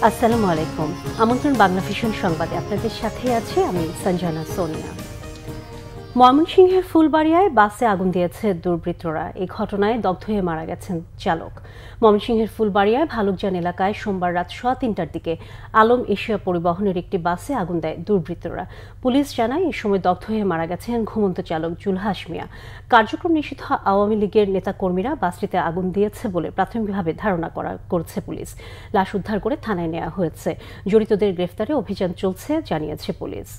আসসালামু আলাইকুম। আমন্ত্রণ বাংলা ভিশন সংবাদে আপনাদের সাথে আছি আমি সঞ্জনা সোনিয়া। ময়মনসিংহের ফুলবাড়িয়ায় বাসে আগুন দিয়েছে দুর্বৃত্তরা। এই ঘটনায় দগ্ধ হয়ে মারা গেছেন চালক। ময়মনসিংহের ফুলবাড়িয়ায় ভালুকজান এলাকায় সোমবার রাত 3:15টার দিকে আলম এশিয়া পরিবহনের একটি বাসে আগুন দেয় দুর্বৃত্তরা। পুলিশ জানায় এই সময় দগ্ধ হয়ে মারা গেছেন ঘুমন্ত চালক জুলহাস মিয়া। কার্যক্রম নিষিদ্ধ আওয়ামী লীগের নেতাকর্মীরা বাসটিতে আগুন দিয়েছে বলে প্রাথমিকভাবে ধারণা করছে পুলিশ। লাশ উদ্ধার করে থানায় নেওয়া হয়েছে। জড়িতদের গ্রেফতারে অভিযান চলছে জানিয়েছে পুলিশ।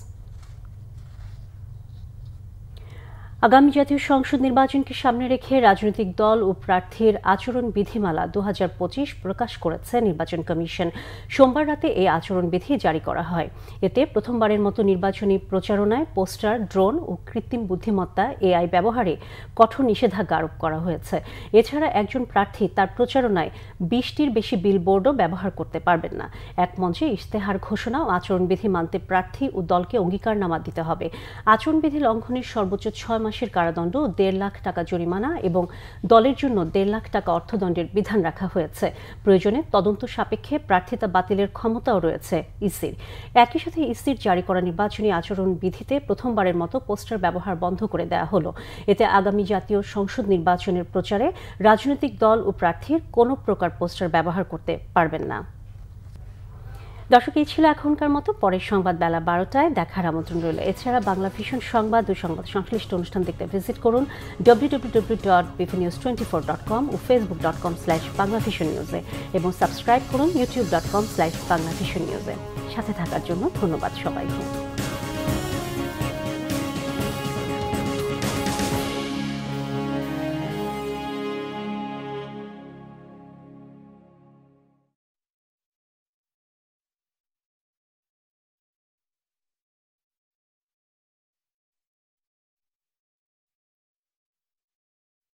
আগামী জাতীয় সংসদ নির্বাচনকে সামনে রেখে রাজনৈতিক দল ও প্রার্থীর আচরণ বিধিমালা 2025 প্রকাশ করেছে নির্বাচন কমিশন। সোমবার রাতে এই আচরণবিধি জারি করা হয়। এতে প্রথমবারের মতো নির্বাচনী প্রচারণায় পোস্টার, ড্রোন ও কৃত্রিম বুদ্ধিমত্তা এআই ব্যবহারে কঠোর নিষেধাজ্ঞা আরোপ করা হয়েছে। এছাড়া একজন প্রার্থী তার প্রচারণায় 20টির বেশি বিলবোর্ডও ব্যবহার করতে পারবেন না। এক মঞ্চে ইশতেহার ঘোষণা ও আচরণবিধি মানতে প্রার্থী ও দলকে অঙ্গীকারনামা দিতে হবে। আচরণবিধি লঙ্ঘনের সর্বোচ্চ 6 মাসের কারাদণ্ড, 1.5 লাখ টাকা জরিমানা এবং দলের জন্য 1.5 লাখ টাকা অর্থদণ্ডের বিধান রাখা হয়েছে। প্রয়োজনে তদন্ত সাপেক্ষে প্রার্থিতা বাতিলের ক্ষমতাও রয়েছে ইসির। একই সাথে ইসির জারি করা নির্বাচনী আচরণ বিধিতে প্রথমবারের মতো পোস্টার ব্যবহার বন্ধ করে দেওয়া হলো। এতে আগামী জাতীয় সংসদ নির্বাচনের প্রচারে রাজনৈতিক দল ও প্রার্থীর কোনো প্রকার পোস্টার ব্যবহার করতে পারবেন না। দর্শক, এই ছিল এখনকার মতো। পরের সংবাদ বেলা 12টায় দেখার আমন্ত্রণ রইল। এছাড়া বাংলা ভিশন সংবাদ ও সংবাদ সংশ্লিষ্ট অনুষ্ঠান দেখতে ভিজিট করুন www.bvnews24.com ও facebook.com/banglavisionnews-এ এবং সাবস্ক্রাইব করুন youtube.com/banglavisionnews-এ। সাথে থাকার জন্য ধন্যবাদ সবাইকে।